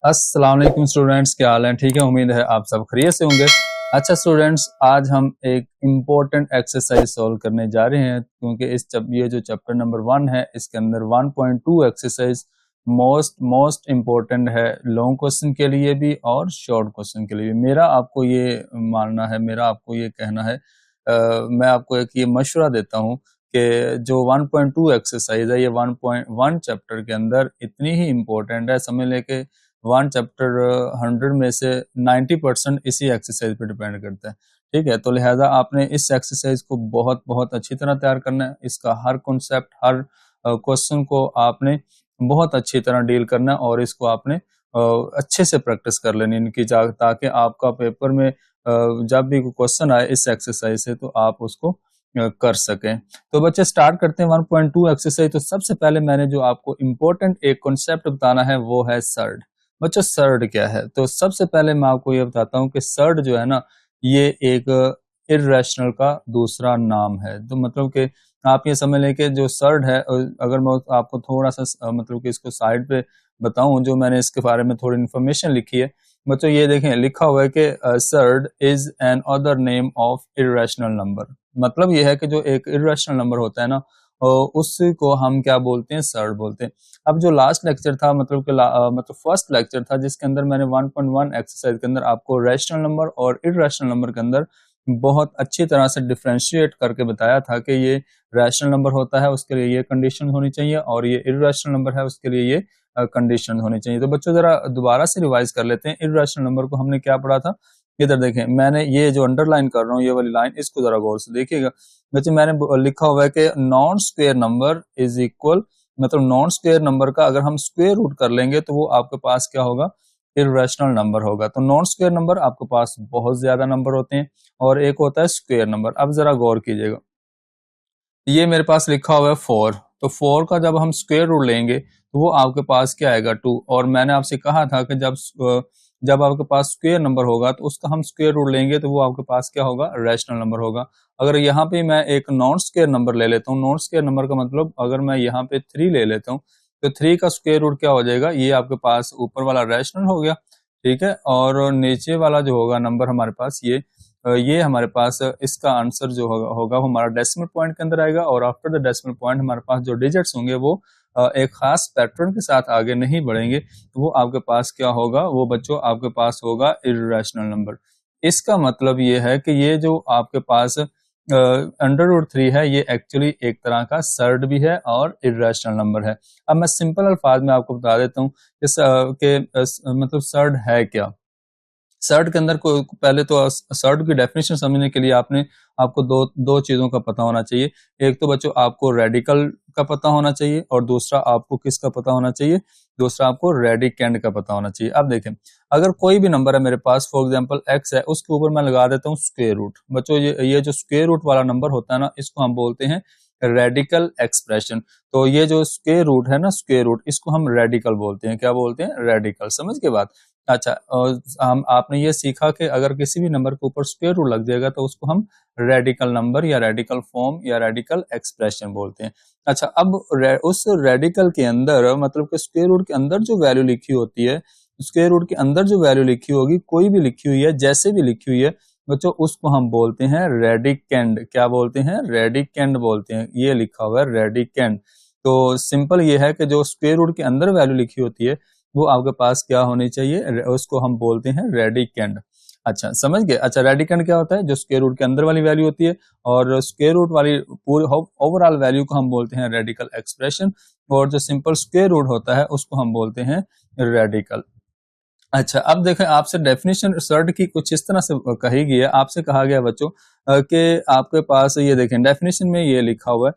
अस्सलाम वालेकुम स्टूडेंट्स, क्या हाल है? ठीक है, उम्मीद है आप सब खैरियत से होंगे। अच्छा स्टूडेंट्स, आज हम एक इम्पोर्टेंट एक्सरसाइज सॉल्व करने जा रहे हैं क्योंकि ये जो चैप्टर नंबर 1 है इसके अंदर 1.2 एक्सरसाइज मोस्ट इम्पोर्टेंट है, लॉन्ग क्वेश्चन के लिए भी और शॉर्ट क्वेश्चन के लिए भी। मेरा आपको ये मानना है, मेरा आपको ये कहना है, मैं आपको एक ये मशवरा देता हूँ कि जो 1.2 एक्सरसाइज है ये 1.1 चैप्टर के अंदर इतनी ही इम्पोर्टेंट है, समझ लेके 1 चैप्टर 100 में से 90% इसी एक्सरसाइज पे डिपेंड करता है। ठीक है, तो लिहाजा आपने इस एक्सरसाइज को बहुत बहुत अच्छी तरह तैयार करना है। इसका हर कॉन्सेप्ट, हर क्वेश्चन को आपने बहुत अच्छी तरह डील करना है और इसको आपने अच्छे से प्रैक्टिस कर लेनी इनकी, ताकि आपका पेपर में जब भी क्वेश्चन आए इस एक्सरसाइज से तो आप उसको कर सकें। तो बच्चे स्टार्ट करते हैं 1.2 एक्सरसाइज। तो सबसे पहले मैंने जो आपको इम्पोर्टेंट एक कॉन्सेप्ट बताना है वो है सर्ड। बच्चों सर्ड क्या है? तो सबसे पहले मैं आपको ये बताता हूँ कि सर्ड जो है ना, ये एक इर्रेशनल का दूसरा नाम है। तो मतलब कि आप ये समझ लें कि जो सर्ड है, अगर मैं आपको थोड़ा सा मतलब कि इसको साइड पे बताऊं, जो मैंने इसके बारे में थोड़ी इन्फॉर्मेशन लिखी है। बच्चों ये देखें, लिखा हुआ है कि surd is an other name of irrational number. मतलब ये है कि जो एक इर्रेशनल नंबर होता है ना, उसको हम क्या बोलते हैं? सर्ड बोलते हैं। अब जो लास्ट लेक्चर था, मतलब कि मतलब फर्स्ट लेक्चर था जिसके अंदर मैंने 1.1 एक्सरसाइज के अंदर आपको रैशनल नंबर और इर्रेशनल नंबर के अंदर बहुत अच्छी तरह से डिफरेंशिएट करके बताया था कि ये रैशनल नंबर होता है उसके लिए ये कंडीशन होनी चाहिए और ये इर्रेशनल नंबर है उसके लिए ये कंडीशन होनी चाहिए। तो बच्चों जरा दोबारा से रिवाइज कर लेते हैं। इर्रेशनल नंबर को हमने क्या पढ़ा था? इधर देखें, मैंने ये जो अंडरलाइन कर रहा हूँ ये वाली लाइन, इसको जरा गौर से देखिएगा। बच्चे मैंने लिखा हुआ है कि non square number is equal, मतलब नॉन स्क्वायर नंबर का अगर हम स्क्वायर रूट कर लेंगे तो वो आपके पास क्या होगा? इर्रेशनल नंबर होगा। तो नॉन स्क्वायर नंबर आपके पास बहुत ज्यादा नंबर होते हैं और एक होता है स्क्वायर नंबर। अब जरा गौर कीजिएगा, ये मेरे पास लिखा हुआ है 4। तो 4 का जब हम स्क्वायर रूट लेंगे तो वो आपके पास क्या आएगा? 2। और मैंने आपसे कहा था कि जब आपके पास स्क्वायर नंबर होगा तो उसका हम स्क्वायर रूट लेंगे तो वो आपके पास क्या होगा? रैशनल नंबर होगा। अगर यहाँ पे मैं एक नॉन स्क्वायर नंबर ले लेता हूँ, नॉन स्क्वायर नंबर का मतलब अगर मैं यहाँ पे 3 ले लेता हूँ तो 3 का स्क्वायर रूट क्या हो जाएगा? ये आपके पास ऊपर वाला रैशनल हो गया। ठीक है, और नीचे वाला जो होगा नंबर हमारे पास, ये हमारे पास इसका आंसर जो होगा वो हमारा डेसिमल पॉइंट के अंदर आएगा और आफ्टर द डेसिमल पॉइंट हमारे पास जो डिजिट्स होंगे वो एक खास पैटर्न के साथ आगे नहीं बढ़ेंगे तो वो आपके पास क्या होगा? वो बच्चों आपके पास होगा इर्रेशनल नंबर। इसका मतलब ये है कि ये जो आपके पास अंडर रूट 3 है ये एक्चुअली एक तरह का सर्ड भी है और इर्रेशनल नंबर है। अब मैं सिंपल अल्फाज में आपको बता देता हूँ मतलब सर्ड है क्या। सर्ट के अंदर को पहले तो सर्ट की डेफिनेशन समझने के लिए आपको दो चीजों का पता होना चाहिए। एक तो बच्चों आपको रेडिकल का पता होना चाहिए और दूसरा आपको किसका पता होना चाहिए? दूसरा आपको रेडिकेंड का पता होना चाहिए। अब देखें, अगर कोई भी नंबर है मेरे पास, फॉर एग्जांपल x है, उसके ऊपर मैं लगा देता हूँ स्क्वायर रूट। बच्चों ये जो स्क्वायर रूट वाला नंबर होता है ना, इसको हम बोलते हैं रेडिकल एक्सप्रेशन। तो ये जो स्क्वायर रूट है ना, स्क्वायर रूट, इसको हम रेडिकल बोलते हैं। क्या बोलते हैं? रेडिकल। समझ के बात? अच्छा, और हम आपने ये सीखा कि अगर किसी भी नंबर के ऊपर स्क्वायर रूट लग जाएगा तो उसको हम रेडिकल नंबर या रेडिकल फॉर्म या रेडिकल एक्सप्रेशन बोलते हैं। अच्छा, अब उस रेडिकल के अंदर, मतलब कि स्क्वायर रूट के अंदर जो वैल्यू लिखी होती है, स्क्वायर रूट के अंदर जो वैल्यू लिखी होगी, कोई भी लिखी हुई है, जैसे भी लिखी हुई है बच्चों, उसको हम बोलते हैं रेडिकेंड। क्या बोलते हैं? रेडिकेंड बोलते हैं। ये लिखा हुआ है रेडिकेंड। तो सिंपल ये है कि जो स्क्वायर रूट के अंदर वैल्यू लिखी होती है वो आपके पास क्या होनी चाहिए? उसको हम बोलते हैं रेडिकेंड। अच्छा, समझ गए? अच्छा, रेडिकेंड क्या होता है? जो स्क्वायर रूट के अंदर वाली वैल्यू होती है और स्क्वायर रूट वाली पूरी ओवरऑल वैल्यू को हम बोलते हैं रेडिकल एक्सप्रेशन और जो सिंपल स्क्वायर रूट होता है उसको हम बोलते हैं रेडिकल। अच्छा, अब देखें, आपसे डेफिनेशन सर्ट की कुछ इस तरह से कही गई है। आपसे कहा गया बच्चों कि आपके पास ये देखें, डेफिनेशन में ये लिखा हुआ है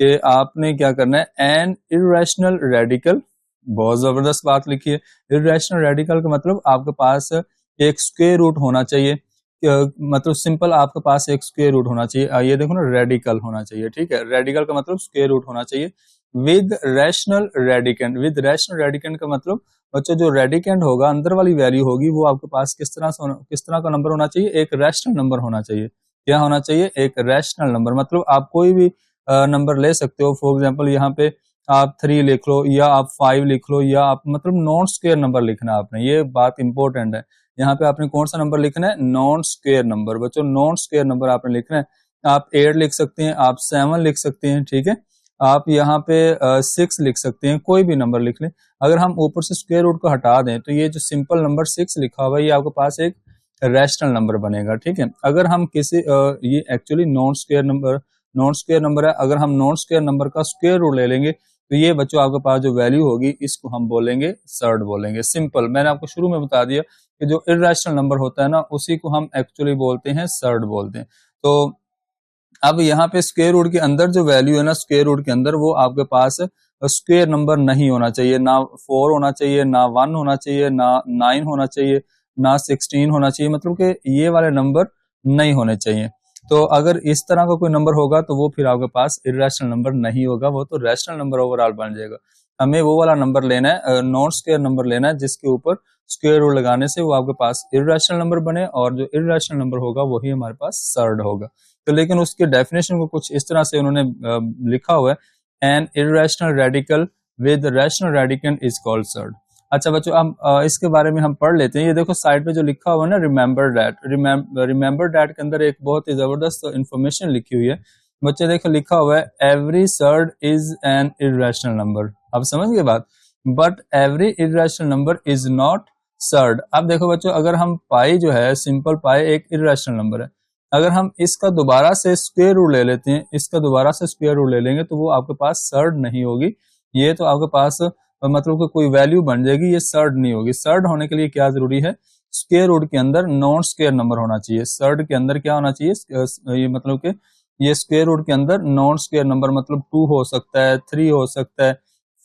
कि आपने क्या करना है? N irrational radical. बहुत जबरदस्त बात लिखी है। इर्रेशनल रेडिकल का मतलब आपके पास एक स्क्वायर रूट होना चाहिए। मतलब सिंपल आपके पास एक स्क्वायर रूट होना चाहिए। ये देखो ना, रेडिकल होना चाहिए। ठीक है, रेडिकल का मतलब स्क्वायर रूट होना चाहिए with rational radicand. With rational radicand का मतलब बच्चों जो रेडिकेंड होगा, अंदर वाली वैल्यू होगी, वो आपके पास किस तरह का नंबर होना चाहिए? एक रैशनल नंबर होना चाहिए। क्या होना चाहिए? एक रैशनल नंबर। मतलब आप कोई भी नंबर ले सकते हो। फॉर एग्जांपल यहाँ पे आप 3 लिख लो या आप 5 लिख लो, या आप मतलब नॉन स्क्वायर नंबर लिखना है आपने, ये बात इंपॉर्टेंट है। यहाँ पे आपने कौन सा नंबर लिखना है, नॉन स्क्वायर नंबर। बच्चों नॉन स्क्वायर नंबर आपने लिखना है। आप 8 लिख सकते हैं, आप 7 लिख सकते हैं, ठीक है। आप यहाँ पे 6 लिख सकते हैं, कोई भी नंबर लिख लें। अगर हम ऊपर से स्क्वायर रूट को हटा दें तो ये जो सिंपल नंबर 6 लिखा हुआ है ये आपके पास एक रैशनल नंबर बनेगा, ठीक है। अगर हम किसी ये एक्चुअली नॉन स्क्वायर नंबर है, अगर हम नॉन स्क्वायर नंबर का स्क्वायर रूट ले लेंगे तो ये बच्चों आपके पास जो वैल्यू होगी इसको हम बोलेंगे सर्ड बोलेंगे। सिंपल, मैंने आपको शुरू में बता दिया कि जो इर्रेशनल नंबर होता है ना उसी को हम एक्चुअली बोलते हैं सर्ड बोलते हैं। तो अब यहाँ पे स्क्वायर रूट के अंदर जो वैल्यू है ना, स्क्वायर रूट के अंदर वो आपके पास स्क्वायर नंबर नहीं होना चाहिए, ना 4 होना चाहिए, ना 1 होना चाहिए, ना 9 होना चाहिए, ना 16 होना चाहिए, मतलब कि ये वाले नंबर नहीं होने चाहिए। तो अगर इस तरह का कोई नंबर होगा तो वो फिर आपके पास इर्रेशनल नंबर नहीं होगा, वो तो रैशनल नंबर ओवरऑल बन जाएगा। हमें वो वाला नंबर लेना है, नॉन स्क्वायर नंबर लेना है जिसके ऊपर स्क्वायर रूट लगाने से वो आपके पास इर्रेशनल नंबर बने, और जो इर्रेशनल नंबर होगा वही हमारे पास सर्ड होगा। तो लेकिन उसके डेफिनेशन को कुछ इस तरह से उन्होंने लिखा हुआ है, N irrational radical with rational radicand is called surd. अच्छा बच्चों, अब इसके बारे में हम पढ़ लेते हैं। ये देखो साइड पे जो लिखा हुआ है ना, रिमेंबर डैट के अंदर एक बहुत ही जबरदस्त इंफॉर्मेशन लिखी हुई है। बच्चे देखो लिखा हुआ है every surd is an irrational number. अब समझ गए बात, but every irrational number is not surd. अब देखो बच्चों, अगर हम पाई जो है, सिंपल पाई एक इर्रेशनल नंबर है, अगर हम इसका दोबारा से स्क्वायर रूट ले लेते हैं, इसका दोबारा से स्क्वायर रूट ले लेंगे तो वो आपके पास सर्ड नहीं होगी। ये तो आपके पास मतलब कि कोई वैल्यू बन जाएगी, ये सर्ड नहीं होगी। सर्ड होने के लिए क्या जरूरी है, स्क्वायर रूट के अंदर नॉन स्क्वायर नंबर होना चाहिए। सर्ड के अंदर क्या होना चाहिए, ये मतलब कि ये स्क्वायर रूट के अंदर नॉन स्क्वायर नंबर, मतलब 2 हो सकता है, 3 हो सकता है,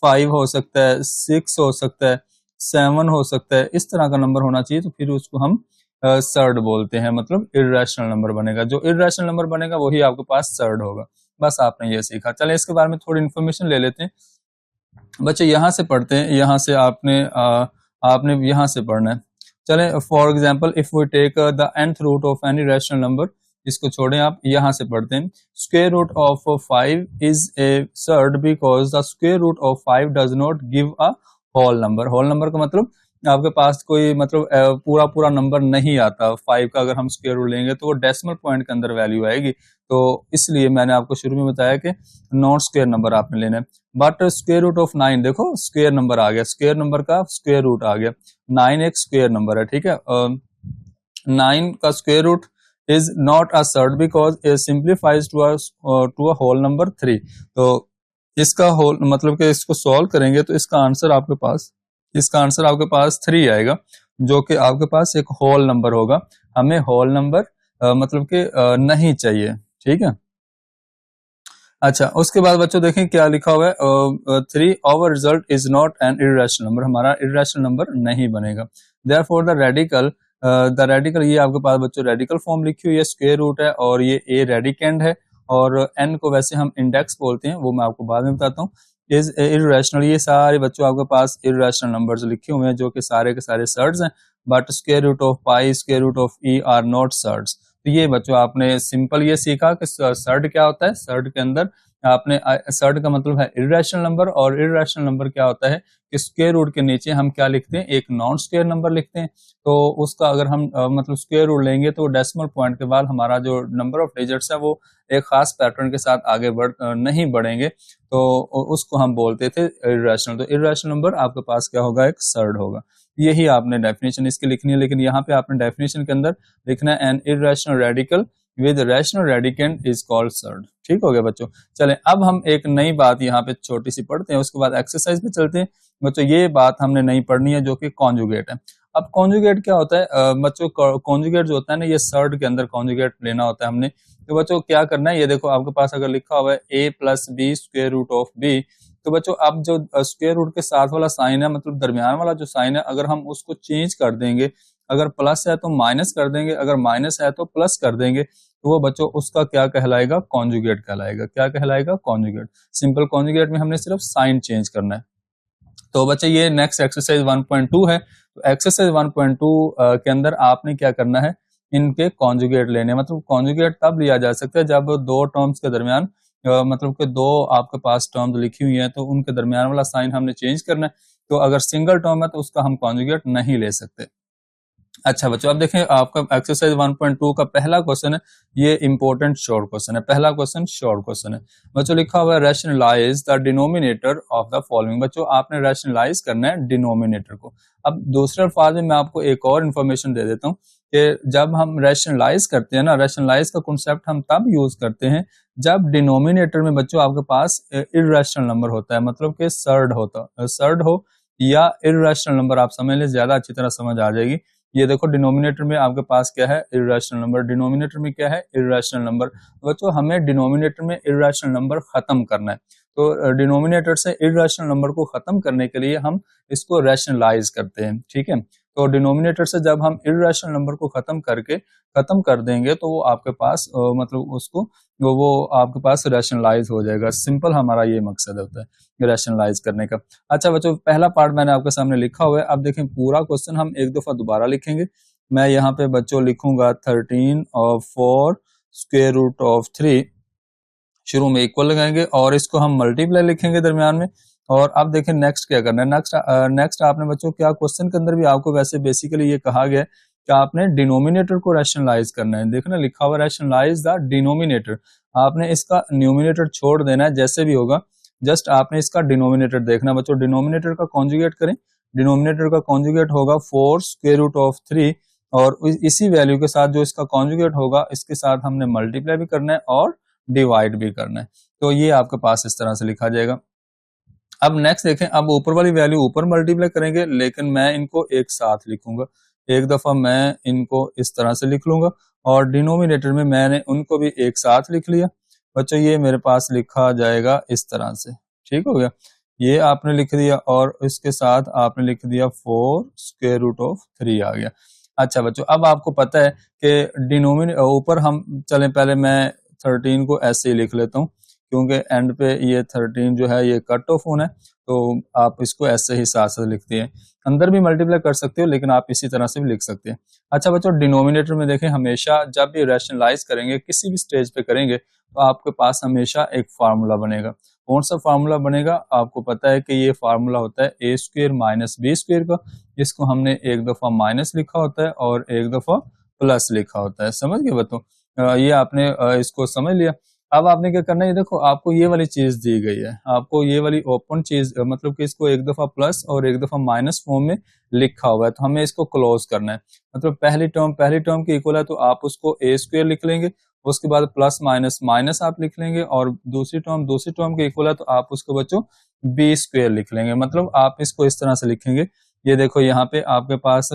5 हो सकता है, 6 हो सकता है, 7 हो सकता है, इस तरह का नंबर होना चाहिए। तो फिर उसको हम सर्ड बोलते हैं, मतलब इर्रेशनल नंबर बनेगा। जो इर्रेशनल नंबर बनेगा वही आपके पास सर्ड होगा। बस आपने ये सीखा। चले इसके बारे में थोड़ी इन्फॉर्मेशन ले लेते हैं। बच्चे यहाँ से पढ़ते हैं, यहाँ से आपने यहाँ से पढ़ना है। चले for example if we take the nth root of any rational number, इसको छोड़ें, आप यहाँ से पढ़ते हैं। Square root of 5 is a surd because the square root of 5 does not give a whole number. Whole number का मतलब आपके पास कोई मतलब पूरा पूरा नंबर नहीं आता। 5 का अगर हम स्क्वायर रूट लेंगे तो वो डेसिमल पॉइंट के अंदर वैल्यू आएगी। तो इसलिए मैंने आपको शुरू में बताया कि नॉन स्क्वायर नंबर आपने लेना है। बट स्क्वायर रूट ऑफ 9, देखो स्क्वायर नंबर आ गया, स्क्वायर नंबर का स्क्वायर रूट आ गया। 9 एक स्क्वायर नंबर है, ठीक है। 9 का square root is not a surd because it simplifies to a whole number 3। तो इसका होल मतलब कि इसको सॉल्व करेंगे तो इसका आंसर आपके पास 3 आएगा, जो कि आपके पास एक होल नंबर होगा। हमें होल नंबर मतलब कि नहीं चाहिए, ठीक है। अच्छा, उसके बाद बच्चों देखें क्या लिखा हुआ है, 3 our result is not an irrational number, हमारा इर्रेशनल नंबर नहीं बनेगा। देयरफॉर द रेडिकल, ये आपके पास बच्चों रेडिकल फॉर्म लिखी हुई है, स्क्वायर रूट है और ये ए रेडिकेंड है, और एन को वैसे हम इंडेक्स बोलते हैं, वो मैं आपको बाद में बताता हूँ। इज इर्रेशनल, ये सारे बच्चों आपके पास इर्रेशनल नंबर्स लिखे हुए हैं जो कि सारे के सारे सर्ड्स हैं। But square root of pi, square root of e are not surds. तो ये बच्चों आपने सिंपल ये सीखा कि सर्ड क्या होता है। सर्ड के अंदर आपने सर्ड का मतलब है इर्रेशनल नंबर, और इर्रेशनल नंबर क्या होता है कि स्क्वायर रूट के नीचे हम क्या लिखते हैं, एक नॉन स्क्वायर नंबर लिखते हैं। तो उसका अगर हम मतलब स्क्वायर रूट लेंगे तो डेसिमल पॉइंट के बाद हमारा जो नंबर ऑफ डिजिट्स है वो एक खास पैटर्न के साथ आगे नहीं बढ़ेंगे, तो उसको हम बोलते थे इर्रेशनल। तो इर्रेशनल नंबर आपके पास क्या होगा, एक सर्ड होगा। यही आपने डेफिनेशन इसकी लिखनी है, लेकिन यहाँ पे आपने डेफिनेशन के अंदर लिखना है N irrational radical with rational radicand is called surd. ठीक हो गया बच्चों। चलें अब हम एक नई बात यहाँ पे छोटी सी पढ़ते हैं, उसके बाद एक्सरसाइज पे चलते हैं। बच्चों ये बात हमने नहीं पढ़नी है जो कि कॉन्जुगेट है। अब कॉन्जुगेट क्या होता है बच्चों, कॉन्जुगेट जो होता है ना, ये सर्ड के अंदर कॉन्जुगेट लेना होता है हमने। तो बच्चों क्या करना है, ये देखो आपके पास अगर लिखा हुआ है a plus b square root of b, तो बच्चों अब जो स्क्वायर रूट के साथ वाला साइन है, मतलब दरमियान वाला जो साइन है, अगर हम उसको चेंज कर देंगे, अगर प्लस है तो माइनस कर देंगे, अगर माइनस है तो प्लस कर देंगे, तो वो बच्चों उसका क्या कहलाएगा, कॉन्जुगेट कहलाएगा। क्या कहलाएगा, कॉन्जुगेट। सिंपल कॉन्जुगेट में हमने सिर्फ साइन चेंज करना है। तो बच्चे ये नेक्स्ट एक्सरसाइज 1.2 है। तो एक्सरसाइज 1.2 के अंदर आपने क्या करना है, इनके कॉन्जुगेट लेने, मतलब कॉन्जुगेट तब लिया जा सकता है जब दो टर्म्स के दरमियान मतलब कि दो आपके पास टर्म्स लिखी हुई हैं तो उनके दरमियान वाला साइन हमने चेंज करना है। तो अगर सिंगल टर्म है तो उसका हम कॉन्जुगेट नहीं ले सकते। अच्छा बच्चों, अब देखें आपका एक्सरसाइज 1.2 का पहला क्वेश्चन है, ये इंपॉर्टेंट शॉर्ट क्वेश्चन है। पहला क्वेश्चन शॉर्ट क्वेश्चन है बच्चों, लिखा हुआ है rationalise the denominator of the following. बच्चों आपने रैशनलाइज करना है डिनोमिनेटर को। अब दूसरे अल्फाज में मैं आपको एक और इन्फॉर्मेशन दे देता हूँ कि जब हम रैशनलाइज करते हैं ना, रैशनलाइज का कॉन्सेप्ट हम तब यूज करते हैं जब डिनोमिनेटर में बच्चों आपके पास इर्रेशनल नंबर होता है, मतलब कि सर्ड हो या इर्रेशनल नंबर, आप समझ लें, ज्यादा अच्छी तरह समझ आ जाएगी। ये देखो डिनोमिनेटर में आपके पास क्या है, इर्रेशनल नंबर। डिनोमिनेटर में क्या है, इर्रेशनल नंबर। बच्चों हमें डिनोमिनेटर में इर्रेशनल नंबर खत्म करना है, तो डिनोमिनेटर से इर्रेशनल नंबर को खत्म करने के लिए हम इसको रैशनलाइज करते हैं, ठीक है। तो डिनोमिनेटर से जब हम इर्रेशनल नंबर को खत्म कर देंगे तो वो आपके पास मतलब उसको वो आपके पास रैशनलाइज हो जाएगा। सिंपल हमारा ये मकसद होता है रैशनलाइज करने का। अच्छा बच्चों, पहला पार्ट मैंने आपके सामने लिखा हुआ है। अब देखें पूरा क्वेश्चन हम एक दफा दोबारा लिखेंगे। मैं यहाँ पे बच्चों लिखूंगा 13 और 4 स्क्वायर रूट ऑफ 3, शुरू में इक्वल लगाएंगे और इसको हम मल्टीप्लाई लिखेंगे दरमियान में। और अब देखें नेक्स्ट क्या करना है। नेक्स्ट आपने बच्चों क्या क्वेश्चन के अंदर भी आपको वैसे बेसिकली ये कहा गया है कि आपने डिनोमिनेटर को रैशनलाइज करना है। देखना लिखा हुआ रैशनलाइज द डिनोमिनेटर, आपने इसका न्यूमिनेटर छोड़ देना है जैसे भी होगा, जस्ट आपने इसका डिनोमिनेटर देखना। बच्चों डिनोमिनेटर का कॉन्जुगेट करें, डिनोमिनेटर का कॉन्जुगेट होगा 4 स्क्वायर रूट ऑफ 3 और इसी वैल्यू के साथ जो इसका कॉन्जुगेट होगा इसके साथ हमने मल्टीप्लाई भी करना है और डिवाइड भी करना है। तो ये आपके पास इस तरह से लिखा जाएगा। अब नेक्स्ट देखें, अब ऊपर वाली वैल्यू ऊपर मल्टीप्लाई करेंगे, लेकिन मैं इनको एक साथ लिखूंगा। एक दफा मैं इनको इस तरह से लिख लूंगा और डिनोमिनेटर में मैंने उनको भी एक साथ लिख लिया। बच्चों ये मेरे पास लिखा जाएगा इस तरह से, ठीक हो गया। ये आपने लिख दिया और इसके साथ आपने लिख दिया 4 स्क्वायर रूट ऑफ 3 आ गया। अच्छा बच्चों, अब आपको पता है कि डिनोमिनेटर ऊपर हम चले, पहले मैं 13 को ऐसे ही लिख लेता हूँ क्योंकि एंड पे ये 13 जो है ये कट ऑफ होना है, तो आप इसको ऐसे ही साथ साथ लिखते हैं। अंदर भी मल्टीप्लाई कर सकते हो लेकिन आप इसी तरह से भी लिख सकते हैं। अच्छा बच्चों, डिनोमिनेटर में देखें हमेशा जब भी रैशनलाइज करेंगे किसी भी स्टेज पे करेंगे तो आपके पास हमेशा एक फार्मूला बनेगा। कौन सा फार्मूला बनेगा, आपको पता है कि ये फार्मूला होता है ए स्क्वायर माइनस बी स्क्वायर का। इसको हमने एक दफा माइनस लिखा होता है और एक दफा प्लस लिखा होता है। समझ गए बच्चों, ये आपने इसको समझ लिया। अब आपने क्या करना है, देखो आपको ये वाली चीज दी गई है, आपको ये वाली ओपन चीज मतलब कि इसको एक दफा प्लस और एक दफा माइनस फॉर्म में लिखा हुआ है, तो हमें इसको क्लोज करना है। मतलब पहली टर्म की इक्वल है तो आप उसको ए स्क्वायर लिख लेंगे, उसके बाद प्लस माइनस माइनस आप लिख लेंगे और दूसरी टर्म की इक्वल है तो आप उसको बच्चों बी स्क्वायर लिख लेंगे। मतलब आप इसको इस तरह से लिखेंगे, ये देखो यहाँ पे आपके पास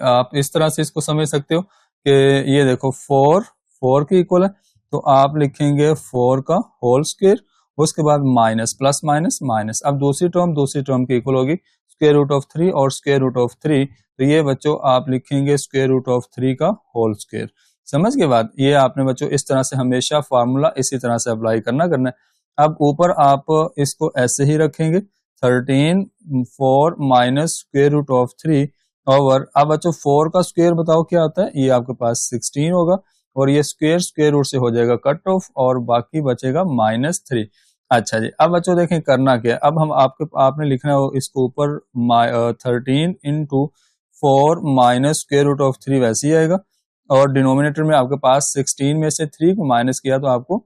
आप इस तरह से इसको समझ सकते हो कि ये देखो 4 की इक्वल है तो आप लिखेंगे 4 का होल स्क्वायर, उसके बाद माइनस प्लस माइनस माइनस। अब दूसरी टर्म की इक्वल होगी स्क्वायर रूट ऑफ 3 और स्क्वायर रूट ऑफ 3, तो ये बच्चों आप लिखेंगे स्क्वायर रूट ऑफ 3 का होल स्क्वायर। समझ के बाद ये आपने बच्चों इस तरह से हमेशा फार्मूला इसी तरह से अप्लाई करना है। अब ऊपर आप इसको ऐसे ही रखेंगे 13 4 minus square root of 3 over, अब बच्चों 4 का स्क्वायर बताओ क्या आता है, ये आपके पास 16 होगा और ये स्क्वायर रूट से हो जाएगा कट ऑफ और बाकी बचेगा -3। अच्छा जी, अब बच्चों देखें करना क्या है। अब हम आपने लिखना है इसको ऊपर 13 into 4 minus square root of 3 वैसे ही आएगा और डिनोमिनेटर में आपके पास 16 में से 3 को माइनस किया तो आपको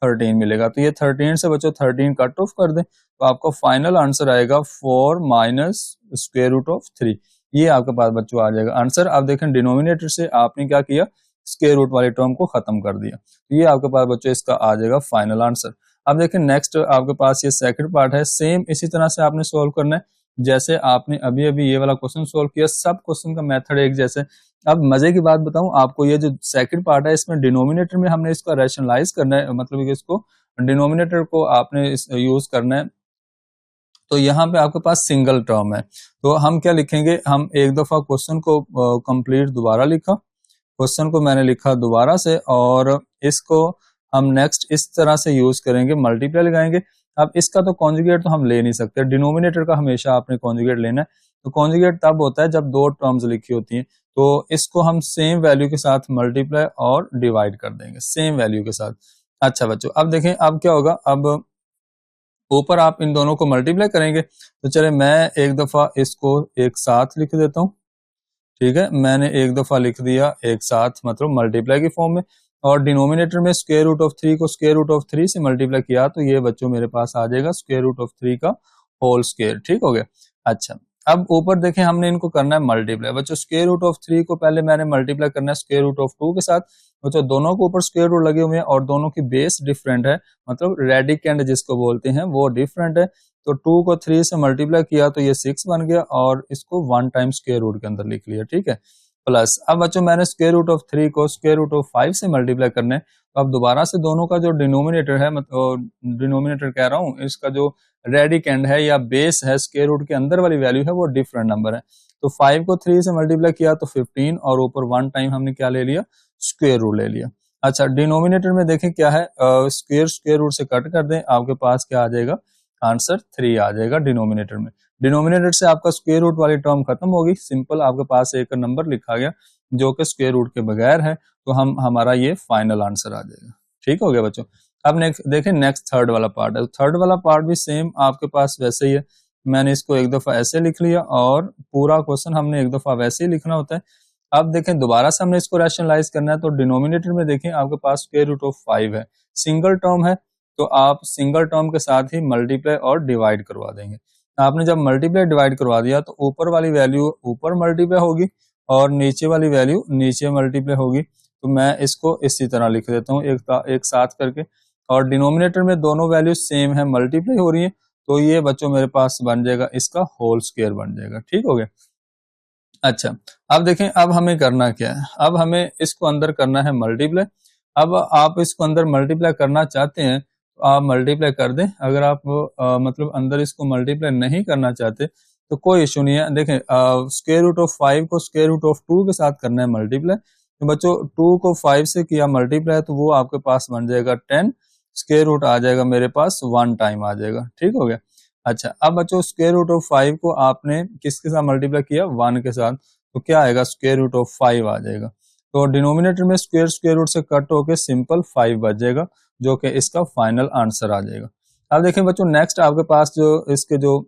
13 मिलेगा। तो ये 13 से बच्चों 13 कट ऑफ कर दें तो आपका फाइनल आंसर आएगा 4 माइनस स्क्वायर रूट ऑफ 3। ये आपके पास बच्चों आ जाएगा आंसर। आप देखें डिनोमिनेटर से आपने क्या किया, स्क्वायर रूट वाली टर्म को खत्म कर दिया। तो ये आपके पास बच्चों इसका आ जाएगा फाइनल आंसर। अब देखें नेक्स्ट आपके पास ये सेकंड पार्ट है, सेम इसी तरह से आपने सोल्व करना है जैसे आपने अभी अभी ये वाला क्वेश्चन सोल्व किया। सब क्वेश्चन का मेथड एक जैसे। अब मजे की बात बताऊं आपको, ये जो सेकंड पार्ट है इसमें डिनोमिनेटर में हमने इसका रैशनलाइज करना है, मतलब कि इसको डिनोमिनेटर को आपने यूज करना है। तो यहाँ पे आपके पास सिंगल टर्म है तो हम क्या लिखेंगे, हम एक दफा क्वेश्चन को कंप्लीट दोबारा लिखा, क्वेश्चन को मैंने लिखा दोबारा से और इसको हम नेक्स्ट इस तरह से यूज करेंगे, मल्टीप्लाई लगाएंगे। अब इसका तो कॉन्जुगेट तो हम ले नहीं सकते, डिनोमिनेटर का हमेशा आपने कॉन्जुगेट लेना है। तो कॉन्जुगेट तब होता है जब दो टर्म्स लिखी होती हैं, तो इसको हम सेम वैल्यू के साथ मल्टीप्लाई और डिवाइड कर देंगे सेम वैल्यू के साथ। अच्छा बच्चों, अब देखें अब क्या होगा। अब ऊपर आप इन दोनों को मल्टीप्लाई करेंगे, तो चले मैं एक दफा इसको एक साथ लिख देता हूं। ठीक है, मैंने एक दफा लिख दिया एक साथ, मतलब मल्टीप्लाई की फॉर्म में, और डिनोमिनेटर में स्क्वायर रूट ऑफ 3 को स्क्वायर रूट ऑफ 3 से मल्टीप्लाई किया, तो ये बच्चों मेरे पास आ जाएगा स्क्वायर रूट ऑफ 3 का होल स्क्वायर। ठीक हो गया। अच्छा, अब ऊपर देखें हमने इनको करना है मल्टीप्लाई। बच्चों स्क्वायर रूट ऑफ 3 को पहले मैंने मल्टीप्लाई करना है स्क्वायर रूट ऑफ 2 के साथ। बच्चों दोनों के ऊपर स्क्वायर रूट लगे हुए हैं और दोनों की बेस डिफरेंट है, मतलब रेडिकेंड जिसको बोलते हैं वो डिफरेंट है। तो 2 को 3 से मल्टीप्लाई किया तो ये 6 बन गया, और इसको 1 टाइम स्क्वायर रूट के अंदर लिख लिया। ठीक है, प्लस अब बच्चों मैंने स्क्वायर रूट ऑफ 3 को स्क्वायर रूट ऑफ 5 से मल्टीप्लाई करने, तो अब दोबारा से दोनों का जो डिनोमिनेटर है, मतलब डिनोमिनेटर कह रहा हूँ, इसका जो रेडिकेंड है या बेस है स्क्वायर रूट के अंदर वाली वैल्यू है वो डिफरेंट नंबर है। तो 5 को 3 से मल्टीप्लाई किया तो 15, और ऊपर 1 टाइम हमने क्या ले लिया, स्क्वायर रूट ले लिया। अच्छा, डिनोमिनेटर में देखें क्या है, स्क्वायर स्क्वायर रूट से कट कर दें, आपके पास क्या आ जाएगा, आंसर 3 आ जाएगा डिनोमिनेटर में। डिनोमिनेटर से आपका स्क्वायर रूट वाली टर्म खत्म होगी, सिंपल आपके पास एक नंबर लिखा गया जो कि स्क्वायर रूट के बगैर है, तो हमारा ये फाइनल आंसर आ जाएगा। ठीक हो गया बच्चों। अब नेक्स्ट देखें, नेक्स्ट थर्ड वाला पार्ट है। थर्ड वाला पार्ट भी सेम आपके पास वैसे ही है, मैंने इसको एक दफा ऐसे लिख लिया और पूरा क्वेश्चन हमने एक दफा वैसे ही लिखना होता है। अब देखें दोबारा से हमने इसको रैशनलाइज करना है, तो डिनोमिनेटर में देखें आपके पास स्क्वायर रूट ऑफ 5 है, सिंगल टर्म है, तो आप सिंगल टर्म के साथ ही मल्टीप्लाई और डिवाइड करवा देंगे। आपने जब मल्टीप्लाई डिवाइड करवा दिया तो ऊपर वाली वैल्यू ऊपर मल्टीप्लाई होगी और नीचे वाली वैल्यू नीचे मल्टीप्लाई होगी। तो मैं इसको इसी तरह लिख देता हूँ एक साथ करके, और डिनोमिनेटर में दोनों वैल्यू सेम है, मल्टीप्लाई हो रही है, तो ये बच्चों मेरे पास बन जाएगा इसका होल स्क्वायर बन जाएगा। ठीक हो गया। अच्छा, अब देखें अब हमें करना क्या है, अब हमें इसको अंदर करना है मल्टीप्लाई। अब आप इसको अंदर मल्टीप्लाई करना चाहते हैं तो आप मल्टीप्लाई कर दें, अगर आप मतलब अंदर इसको मल्टीप्लाई नहीं करना चाहते तो कोई इशू नहीं है। देखें स्क्वायर रूट ऑफ 5 को स्क्वायर रूट ऑफ 2 के साथ करना है मल्टीप्लाई, तो बच्चों 2 को 5 से किया मल्टीप्लाई तो वो आपके पास बन जाएगा 10, स्क्वायर रूट आ जाएगा मेरे पास 1 टाइम आ जाएगा। ठीक हो गया। अच्छा, अब बच्चों स्क्वायर रूट ऑफ 5 को आपने किसके साथ मल्टीप्लाई किया, 1 के साथ, तो क्या आएगा, स्क्वायर रूट ऑफ 5 आ जाएगा। तो डिनोमिनेटर में स्क्वायर स्क्वायर रूट से कट होकर सिंपल 5 बच जाएगा, जो कि इसका फाइनल आंसर आ जाएगा। अब देखें बच्चों नेक्स्ट आपके पास जो इसके जो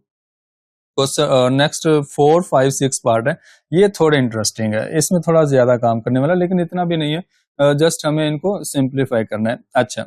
नेक्स्ट 4, 5, 6 पार्ट है, ये थोड़े इंटरेस्टिंग है, इसमें थोड़ा ज्यादा काम करने वाला, लेकिन इतना भी नहीं है, जस्ट हमें इनको सिंप्लीफाई करना है। अच्छा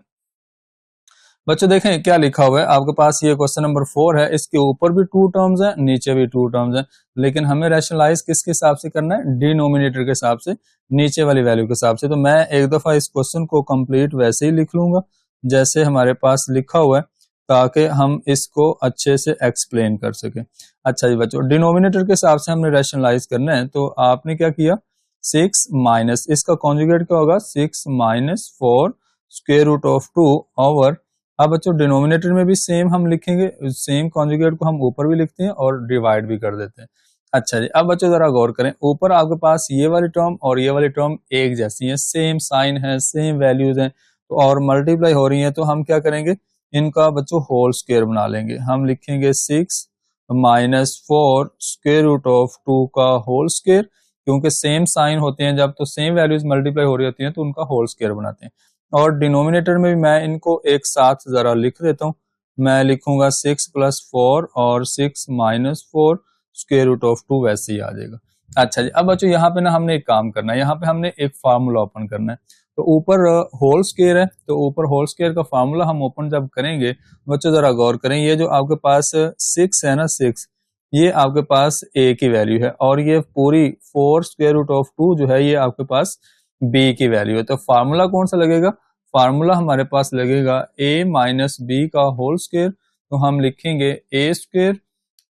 बच्चों देखें क्या लिखा हुआ है आपके पास, ये क्वेश्चन नंबर 4 है, इसके ऊपर भी 2 टर्म्स हैं, नीचे भी 2 टर्म्स हैं, लेकिन हमें रैशनलाइज किसके हिसाब से करना है, डिनोमिनेटर के हिसाब से, नीचे वाली वैल्यू के हिसाब से। तो मैं एक दफा इस क्वेश्चन को कंप्लीट वैसे ही लिख लूंगा जैसे हमारे पास लिखा हुआ है, ताकि हम इसको अच्छे से एक्सप्लेन कर सके। अच्छा जी बच्चों, डिनोमिनेटर के हिसाब से हमने रैशनलाइज करना है, तो आपने क्या किया, 6 माइनस इसका कॉन्जुगेट क्या होगा, 6 minus 4 square root of 2 over. अब बच्चों डिनोमिनेटर में भी सेम हम लिखेंगे, सेम कॉन्जुगेट को हम ऊपर भी लिखते हैं और डिवाइड भी कर देते हैं। अच्छा जी, अब बच्चों जरा गौर करें, ऊपर आपके पास ये वाली टर्म और ये वाली टर्म एक जैसी है, सेम साइन है, सेम वैल्यूज हैं, तो और मल्टीप्लाई हो रही हैं, तो हम क्या करेंगे, इनका बच्चों होल स्क्वायर बना लेंगे। हम लिखेंगे 6 माइनस 4 स्क्वायर रूट ऑफ 2 का होल स्क्वायर, क्योंकि सेम साइन होते हैं जब, तो सेम वैल्यूज मल्टीप्लाई हो रही होती हैं, तो उनका होल स्क्वायर बनाते हैं। और डिनोमिनेटर में भी मैं इनको एक साथ जरा लिख देता हूँ, मैं लिखूंगा 6 प्लस 4 और 6 माइनस 4 स्क्वायर रूट ऑफ 2, वैसे ही आ जाएगा। अच्छा जी, अब बच्चों यहाँ पे ना हमने एक काम करना है, यहाँ पे हमने एक फार्मूला ओपन करना है। तो ऊपर होल स्क्वायर है, तो ऊपर होल स्क्वायर का फार्मूला हम ओपन जब करेंगे, बच्चों जरा गौर करें, ये जो आपके पास 6 है ना, 6 ये आपके पास a की वैल्यू है, और ये पूरी 4 स्क्वायर रूट ऑफ 2 जो है ये आपके पास b की वैल्यू है। तो फार्मूला कौन सा लगेगा, फार्मूला हमारे पास लगेगा a माइनस बी का होल स्क्वायर। तो हम लिखेंगे a स्क्वायर,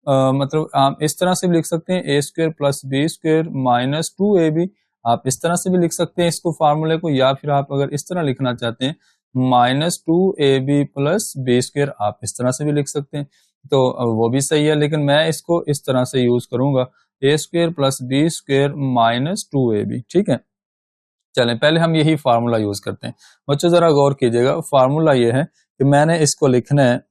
मतलब आप इस तरह से भी लिख सकते हैं, a square plus b square minus 2ab, आप इस तरह से भी लिख सकते हैं इसको फार्मूले को, या फिर आप अगर इस तरह लिखना चाहते हैं minus 2ab plus b square, आप इस तरह से भी लिख सकते हैं, तो वो भी सही है, लेकिन मैं इसको इस तरह से यूज करूंगा, a square plus b square minus 2ab। ठीक है, चलें पहले हम यही फार्मूला यूज करते हैं। बच्चों जरा गौर कीजिएगा, फार्मूला ये है कि मैंने इसको लिखना है,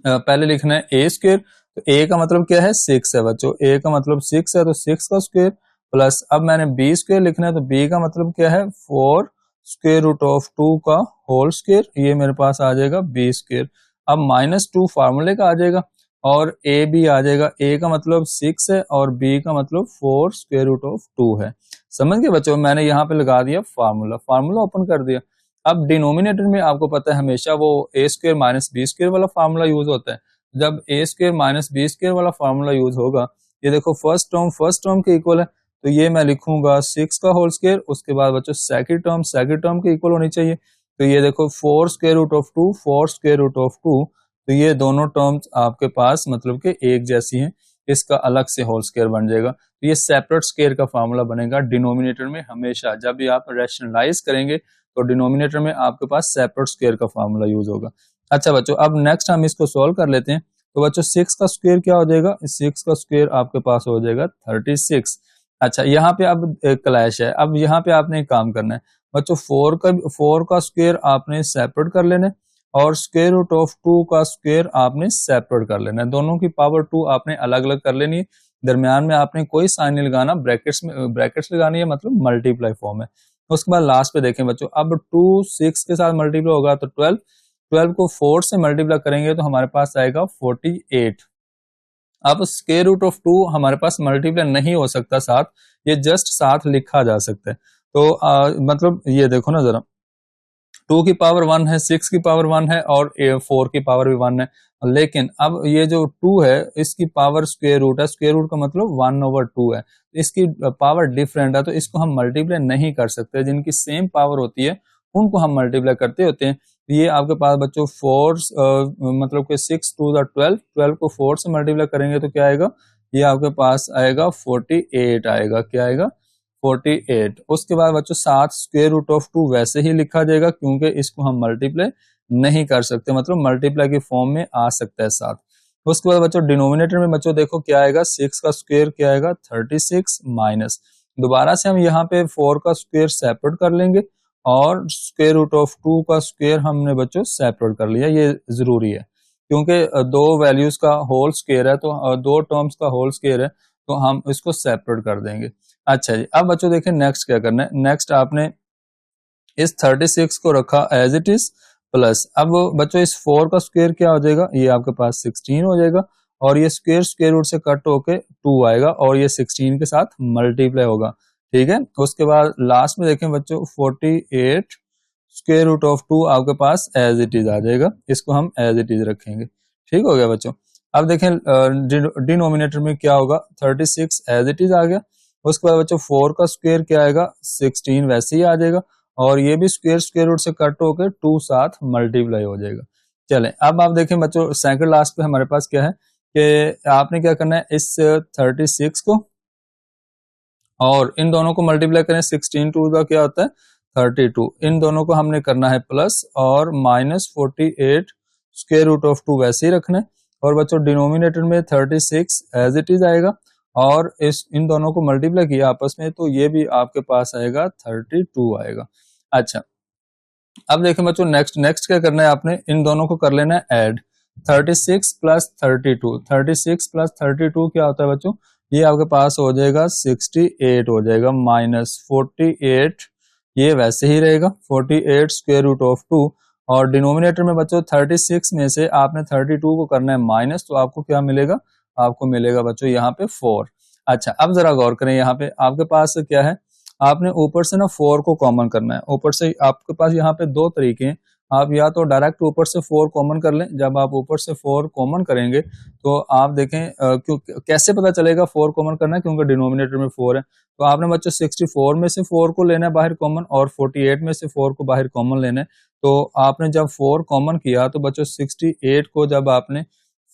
पहले लिखना है a स्क्वायर, तो a का मतलब क्या है, 6 है बच्चों, a का मतलब 6 है, तो 6 का स्क्वायर, प्लस अब मैंने b स्क्वायर लिखना है, तो b का मतलब क्या है, 4 स्क्वायर रूट ऑफ 2 का होल स्क्वायर, ये मेरे पास आ जाएगा b स्क्वायर। अब -2 फार्मूले का आ जाएगा और a भी आ जाएगा। a का मतलब 6 है और b का मतलब 4 स्क्वायर रूट ऑफ 2 है। समझ गए बच्चों, मैंने यहाँ पे लगा दिया फार्मूला ओपन कर दिया। अब डिनोमिनेटर में आपको पता है हमेशा वो a square minus b square वाला फार्मूला यूज होता है। जब a square minus b square वाला फार्मूला यूज होगा, ये देखो फर्स्ट टर्म के इक्वल है, तो ये मैं लिखूंगा 6 का होल स्क्वायर, उसके बाद बच्चों सेकंड टर्म के इक्वल होनी चाहिए, तो ये देखो 4 square root of 2 4 square root of 2, तो ये दोनों टर्म्स आपके पास मतलब कि एक जैसी हैं, इसका अलग से होल स्क्वायर बन जाएगा। तो ये सेपरेट स्क्वायर का फार्मूला बनेगा डिनोमिनेटर में। हमेशा जब भी आप रैशनलाइज करेंगे तो डिनोमिनेटर में आपके पास सेपरेट स्क्वायर का फार्मूला यूज होगा। अच्छा बच्चों, अब नेक्स्ट हम इसको सोल्व कर लेते हैं। तो बच्चों 6 का स्क्वायर क्या हो जाएगा, 6 का स्क्वायर आपके पास हो जाएगा 36। अच्छा, यहाँ पे अब क्लैश है। अब यहाँ पे आपने एक काम करना है बच्चों, 4 का स्क्वायर आपने सेपरेट कर लेना है और स्क्वायर रूट ऑफ 2 का स्क्वायर आपने सेपरेट कर लेना है। दोनों की पावर 2 आपने अलग अलग कर लेनी है, दरमियान में आपने कोई साइन नहीं लगाना, ब्रैकेट्स लगानी है, मतलब मल्टीप्लाई फॉर्म है। उसके बाद लास्ट पे देखें बच्चों, अब 2 6 के साथ मल्टीप्लाई होगा तो 12 को 4 से मल्टीप्लाई करेंगे तो हमारे पास आएगा 48। अब स्क्वायर रूट ऑफ 2 हमारे पास मल्टीप्लाई नहीं हो सकता साथ, ये जस्ट साथ लिखा जा सकता है। तो मतलब ये देखो ना जरा, 2 की पावर 1 है, 6 की पावर 1 है और 4 की पावर भी 1 है, लेकिन अब ये जो 2 है इसकी पावर स्क्वायर रूट है, स्क्वायर रूट का मतलब 1/2 है, इसकी पावर डिफरेंट है, तो इसको हम मल्टीप्लाई नहीं कर सकते। जिनकी सेम पावर होती है उनको हम मल्टीप्लाई करते होते हैं। ये आपके पास बच्चों 4 मतलब कि 6 2 12, 12 को 4 से मल्टीप्लाई करेंगे तो क्या आएगा, ये आपके पास आएगा 48 आएगा। क्या आएगा, 48। उसके बाद बच्चों 7 स्क्वायर रूट ऑफ 2 वैसे ही लिखा जाएगा क्योंकि इसको हम मल्टीप्लाई नहीं कर सकते, मतलब मल्टीप्लाई की फॉर्म में आ सकता है 7। उसके बाद बच्चों डिनोमिनेटर में बच्चों देखो क्या आएगा, 6 का स्क्वायर क्या आएगा 36 माइनस, दोबारा से हम यहाँ पे 4 का स्क्वायर सेपरेट कर लेंगे और स्क्वायर रूट ऑफ 2 का स्क्वायर हमने बच्चों सेपरेट कर लिया। ये जरूरी है क्योंकि दो वैल्यूज का होल स्क्वायर है, तो दो टर्म्स का होल स्क्वायर है, तो हम इसको सेपरेट कर देंगे। अच्छा जी, अब बच्चों देखें नेक्स्ट क्या करना है। नेक्स्ट आपने इस 36 को रखा एज इट इज प्लस, अब बच्चों इस 4 का स्क्वायर क्या हो जाएगा, ये आपके पास 16 हो जाएगा और ये स्क्वायर रूट से कट होके 2 आएगा और ये 16 के साथ मल्टीप्लाई होगा। ठीक है, उसके बाद लास्ट में देखें बच्चों 48 स्क्वायर रूट ऑफ 2 आपके पास एज इट इज आ जाएगा, इसको हम एज इट इज रखेंगे। ठीक हो गया बच्चों। अब देखें डिनोमिनेटर में क्या होगा, 36 एज इट इज आ गया। उसके बाद बच्चों 4 का स्क्वायर क्या आएगा 16 वैसे ही आ जाएगा और ये भी स्क्वायर रूट से कट होकर 2 साथ मल्टीप्लाई हो जाएगा। चलें, अब आप देखें बच्चों सेकंड लास्ट पे हमारे पास क्या है कि आपने क्या करना है, इस 36 को और इन दोनों को मल्टीप्लाई करें, 16 2 का क्या होता है 32, इन दोनों को हमने करना है प्लस और -48 स्क्वायर रूट ऑफ 2 वैसे ही रखना है और बच्चों डिनोमिनेटर में 36 एज इट इज आएगा और इन दोनों को मल्टीप्लाई किया आपस में तो ये भी आपके पास आएगा 32 आएगा। अच्छा, अब देखें बच्चों नेक्स्ट क्या करना है, आपने इन दोनों को कर लेना है ऐड, 36 प्लस 32, 36 प्लस 32 क्या होता है बच्चों, ये आपके पास हो जाएगा 68 हो जाएगा, -48 ये वैसे ही रहेगा, 48 स्क्वायर रूट ऑफ 2 और डिनोमिनेटर में बच्चों 36 में से आपने 32 को करना है माइनस, तो आपको क्या मिलेगा, आपको मिलेगा बच्चों यहाँ पे 4। अच्छा, अब जरा गौर करें, यहाँ पे आपके पास क्या है, आपने ऊपर से ना 4 को कॉमन करना है। ऊपर से आपके पास यहाँ पे दो तरीके हैं, आप या तो डायरेक्ट ऊपर से 4 कॉमन कर लें, जब आप ऊपर से 4 कॉमन करेंगे तो आप देखें क्यों कैसे पता चलेगा 4 कॉमन करना है, क्योंकि डिनोमिनेटर में 4 है, तो आपने बच्चों 64 में से 4 को लेना है बाहर कॉमन और 48 में से 4 को बाहर कॉमन लेना है। तो आपने जब 4 कॉमन किया तो बच्चों 68 को जब आपने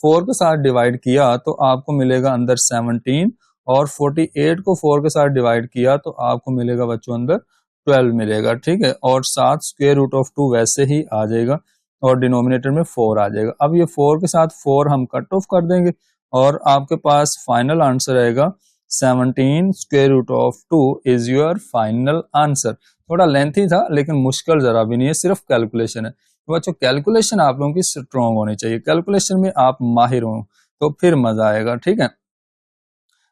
4 के साथ डिवाइड किया तो आपको मिलेगा अंदर 17 और 48 को 4 के साथ डिवाइड किया तो आपको मिलेगा बच्चों अंदर 12 मिलेगा। ठीक है, और 7 स्क्वायर रूट ऑफ 2 वैसे ही आ जाएगा और डिनोमिनेटर में 4 आ जाएगा। अब ये 4 के साथ 4 हम कट ऑफ कर देंगे और आपके पास फाइनल आंसर आएगा 17 square root of 2 is your final answer. थोड़ा लेंथी था लेकिन मुश्किल जरा भी नहीं है, सिर्फ कैलकुलेशन है। तो बच्चों कैलकुलेशन आप लोगों की स्ट्रॉन्ग होनी चाहिए, कैलकुलेशन में आप माहिर हो तो फिर मजा आएगा। ठीक है,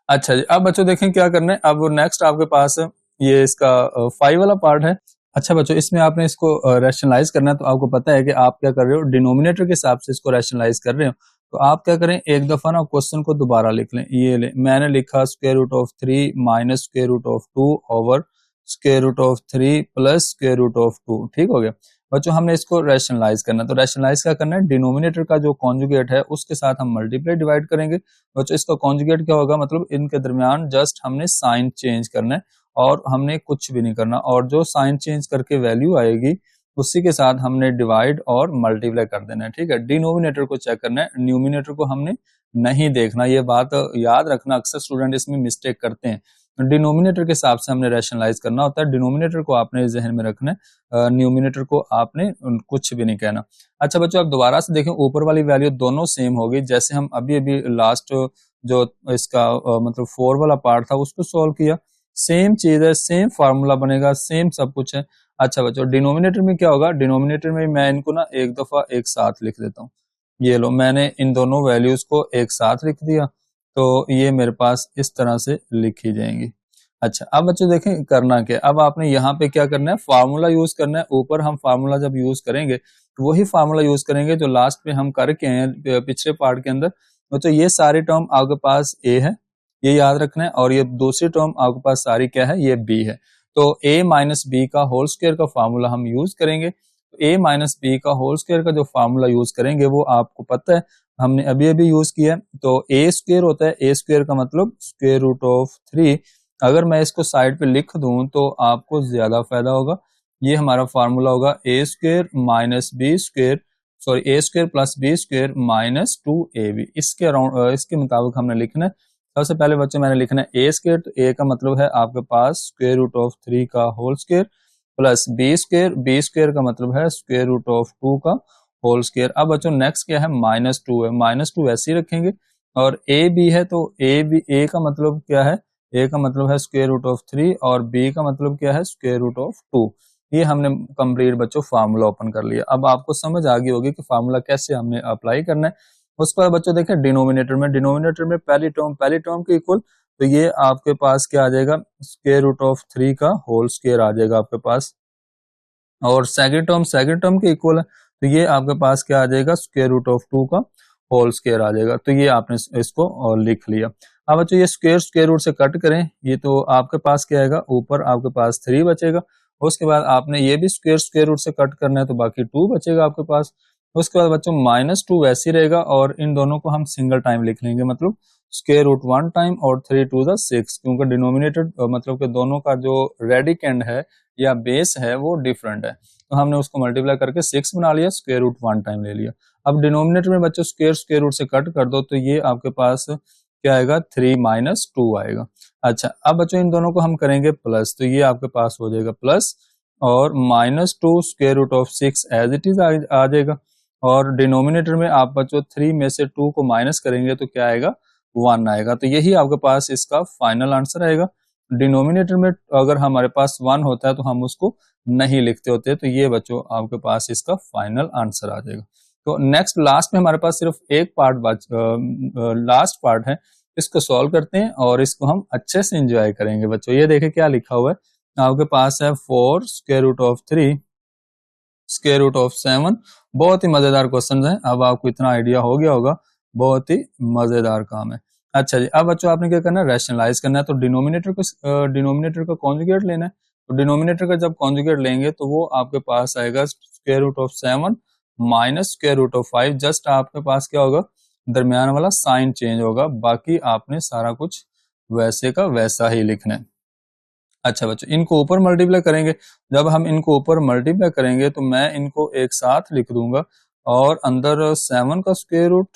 अच्छा जी, अब बच्चों देखें क्या करना है। अब नेक्स्ट आपके पास ये इसका 5 वाला पार्ट है। अच्छा बच्चों, इसमें आपने इसको रैशनलाइज करना है, तो आपको पता है कि आप क्या कर रहे हो, डिनोमिनेटर के हिसाब से इसको रैशनलाइज कर रहे हो। तो आप क्या करें, एक दफा ना क्वेश्चन को दोबारा लिख लें। ये ले, मैंने लिखा square root of 3 minus square root of 2 over square root of 3 plus square root of 2। ठीक हो गया बच्चों, हमने इसको रैशनलाइज करना है। तो रैशनलाइज क्या करना है, डिनोमिनेटर का जो कॉन्जुगेट है उसके साथ हम मल्टीप्लाई डिवाइड करेंगे। बच्चों इसका कॉन्जुगेट क्या होगा, मतलब इनके दरमियान जस्ट हमने साइन चेंज करना है और हमने कुछ भी नहीं करना, और जो साइन चेंज करके वैल्यू आएगी उसी के साथ हमने डिवाइड और मल्टीप्लाई कर देना है। ठीक है, डिनोमिनेटर को चेक करना है, न्यूमिनेटर को हमने नहीं देखना। ये बात याद रखना, अक्सर स्टूडेंट इसमें मिस्टेक करते हैं। डिनोमिनेटर के हिसाब से हमने रैशनलाइज करना होता है, डिनोमिनेटर को आपने जहन में रखना है, न्यूमिनेटर को आपने कुछ भी नहीं कहना। अच्छा बच्चों, आप दोबारा से देखें, ऊपर वाली वैल्यू दोनों सेम हो गई। जैसे हम अभी अभी लास्ट जो इसका मतलब 4 वाला पार्ट था उसको सोल्व किया, सेम चीज है, सेम फार्मूला बनेगा, सेम सब कुछ है। अच्छा बच्चों, डिनोमिनेटर में क्या होगा, डिनोमिनेटर में मैं इनको ना एक दफा एक साथ लिख देता हूँ। ये लो, मैंने इन दोनों वैल्यूज को एक साथ लिख दिया, तो ये मेरे पास इस तरह से लिखी जाएंगी। अच्छा, अब बच्चों देखें करना क्या, अब आपने यहाँ पे क्या करना है, फार्मूला यूज करना है। ऊपर हम फार्मूला जब यूज करेंगे तो वही फार्मूला यूज करेंगे जो लास्ट पे हम करके हैं पिछले पार्ट के अंदर। बच्चों ये सारी टर्म आपके पास ए है, ये याद रखना है, और ये दूसरी टर्म आपके पास सारी क्या है, ये बी है। तो a माइनस बी का होल स्क्वायर का फार्मूला हम यूज करेंगे। तो a माइनस बी का होल स्क्वायर का जो फार्मूला यूज करेंगे वो आपको पता है, हमने अभी अभी यूज किया है। तो a स्क्वायर होता है, a स्क्वायर का मतलब स्क्वायर रूट ऑफ 3। अगर मैं इसको साइड पे लिख दूं तो आपको ज्यादा फायदा होगा। ये हमारा फार्मूला होगा a square minus b square, sorry a square plus b square minus 2ab। इसके अराउंड इसके मुताबिक हमने लिखना है। सबसे पहले बच्चों मैंने लिखना है ए स्क्वायर, तो ए का मतलब है आपके पास स्क्वायर रूट ऑफ 3 का whole square plus b square, b square का मतलब है स्क्वायर रूट ऑफ 2 का होल स्क्वायर। अब बच्चों नेक्स्ट क्या है, माइनस 2 है, माइनस 2 ऐसे ही रखेंगे। और ए बी है, तो ए बी, ए का मतलब क्या है, ए का मतलब है स्क्वायर रूट ऑफ 3 और बी का मतलब क्या है, स्क्वायर रूट ऑफ 2। ये हमने कंप्लीट बच्चों फार्मूला ओपन कर लिया। अब आपको समझ आ गई होगी कि फार्मूला कैसे हमने अप्लाई करना है। उसके बाद बच्चों देखें डिनोमिनेटर में पहली टर्म के इक्वल, तो ये आपके पास क्या आ जाएगा, स्क्वायर रूट ऑफ 3 का होल स्क्वायर आ जाएगा आपके पास। और सेकंड टर्म के इक्वल है, तो ये आपके पास क्या आ जाएगा, स्क्वायर रूट ऑफ 2 का होल स्क्वायर आ जाएगा। तो ये आपने इसको और लिख लिया। अब बच्चों ये स्क्वायर रूट से कट करें, ये तो आपके पास क्या आएगा, ऊपर आपके पास 3 बचेगा। उसके बाद आपने ये भी स्क्वायर रूट से कट करना है, तो बाकी 2 बचेगा आपके पास। उसके बाद बच्चों माइनस 2 वैसे ही रहेगा, और इन दोनों को हम सिंगल टाइम लिख लेंगे, मतलब स्क्वायर रूट 1 टाइम और 3 टू द 6, क्योंकि डिनोमिनेटर मतलब कि दोनों का जो रेडिकेंड है या बेस है वो डिफरेंट है। तो हमने उसको मल्टीप्लाई करके 6 बना लिया, स्क्वायर रूट 1 टाइम ले लिया। अब डिनोमिनेटर में बच्चों स्क्वायर रूट से कट कर दो, तो ये आपके पास क्या आएगा, 3 माइनस 2 आएगा। अच्छा, अब बच्चों इन दोनों को हम करेंगे प्लस, तो ये आपके पास हो जाएगा प्लस, और minus 2 square root of 6 as it is आ जाएगा। और डिनोमिनेटर में आप बच्चों 3 में से 2 को माइनस करेंगे तो क्या आएगा, 1 आएगा। तो यही आपके पास इसका फाइनल आंसर आएगा। डिनोमिनेटर में अगर हमारे पास 1 होता है तो हम उसको नहीं लिखते होते, तो ये बच्चों आपके पास इसका फाइनल आंसर आ जाएगा। तो नेक्स्ट लास्ट में हमारे पास सिर्फ एक पार्ट लास्ट पार्ट है, इसको सॉल्व करते हैं और इसको हम अच्छे से एंजॉय करेंगे बच्चों। ये देखें क्या लिखा हुआ है आपके पास है, 4 square root of 3 square root of 7। बहुत ही मजेदार क्वेश्चन है, अब आपको इतना आइडिया हो गया होगा, बहुत ही मजेदार काम है। अच्छा जी, अब बच्चों आपने क्या करना है, रैशनलाइज करना है। तो डिनोमिनेटर का कॉन्जुगेट लेना है। तो डिनोमिनेटर का जब कॉन्जुगेट लेंगे तो वो आपके पास आएगा square root of 7 minus square root of 5। Just आपके पास क्या होगा, दरमियान वाला साइन चेंज होगा, बाकी आपने सारा कुछ वैसे का वैसा ही लिखना है। अच्छा बच्चों, इनको ऊपर मल्टीप्लाई करेंगे। जब हम इनको ऊपर मल्टीप्लाई करेंगे तो मैं इनको एक साथ लिख दूंगा, और अंदर 7 का स्क्वायर रूट,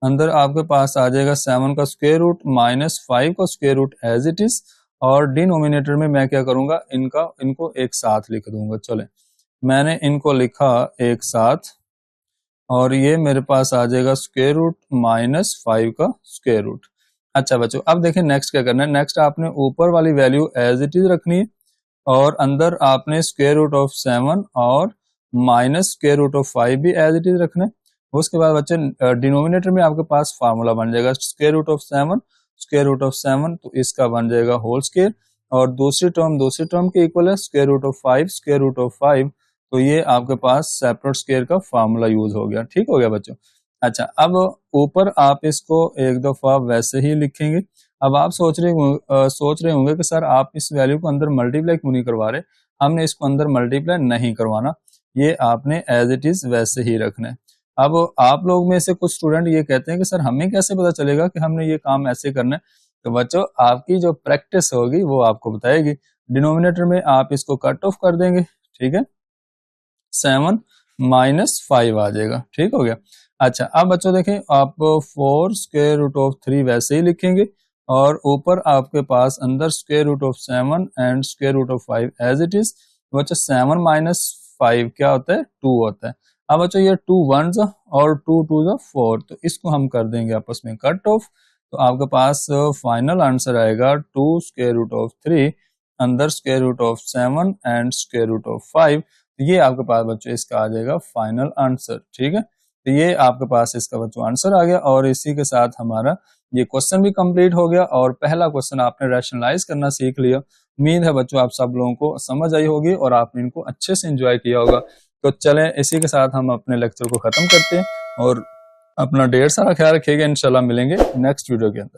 अंदर आपके पास आ जाएगा 7 का स्क्वायर रूट माइनस 5 का square root as it is. और डिनोमिनेटर में मैं क्या करूंगा, इनको एक साथ लिख दूंगा। चले, मैंने इनको लिखा एक साथ, और ये मेरे पास आ जाएगा स्क्वायर रूट माइनस 5 का स्क्वायर रूट। अच्छा बच्चों, अब देखें नेक्स्ट क्या करना है। नेक्स्ट आपने ऊपर वाली वैल्यू एज इट इज रखनी है, और अंदर आपने स्क्वायर रूट ऑफ 7 और माइनस स्क्वायर रूट ऑफ 5 भी एज इट इज रखना है। उसके बाद बच्चे डिनोमिनेटर में आपके पास फार्मूला बन जाएगा, square root of 7 square root of 7, तो इसका बन जाएगा होल स्क्वायर। और दूसरी टर्म के इक्वल है square root of 5, square root of 5। तो ये आपके पास सेपरेट स्क्वायर का फार्मूला यूज हो गया। ठीक हो गया बच्चों। अच्छा, अब ऊपर आप इसको एक दफा वैसे ही लिखेंगे। अब आप सोच रहे होंगे कि सर आप इस वैल्यू को अंदर मल्टीप्लाई क्यों नहीं करवा रहे। हमने इसको अंदर मल्टीप्लाई नहीं करवाना, ये आपने एज इट इज वैसे ही रखना है। अब आप लोग में से कुछ स्टूडेंट ये कहते हैं कि सर हमें कैसे पता चलेगा कि हमने ये काम ऐसे करना है। तो बच्चों आपकी जो प्रैक्टिस होगी वो आपको बताएगी। डिनोमिनेटर में आप इसको कट ऑफ कर देंगे, ठीक है, 7 माइनस 5 आ जाएगा। ठीक हो गया। अच्छा, अब बच्चों देखें, आप 4 स्क्वायर रूट ऑफ 3 वैसे ही लिखेंगे और ऊपर आपके पास अंदर square root of 7 and square root of 5 as it is. बच्चों 7 माइनस 5 क्या होता है, 2 होता है। अब बच्चों ये 2 1s और 2 2s 4, तो इसको हम कर देंगे आपस में कट ऑफ। तो आपके पास फाइनल आंसर आएगा 2 स्क्वायर रूट ऑफ 3 अंदर square root of 7 and square root of 5। तो ये आपके पास बच्चों इसका आ जाएगा फाइनल आंसर। ठीक है, तो ये आपके पास इसका बच्चों आंसर आ गया और इसी के साथ हमारा ये क्वेश्चन भी कंप्लीट हो गया और पहला क्वेश्चन आपने रैशनलाइज करना सीख लिया। उम्मीद है बच्चों आप सब लोगों को समझ आई होगी और आपने इनको अच्छे से एंजॉय किया होगा। तो चलें इसी के साथ हम अपने लेक्चर को खत्म करते हैं और अपना ढेर सारा ख्याल रखिएगा। इंशाल्लाह मिलेंगे नेक्स्ट वीडियो के अंदर।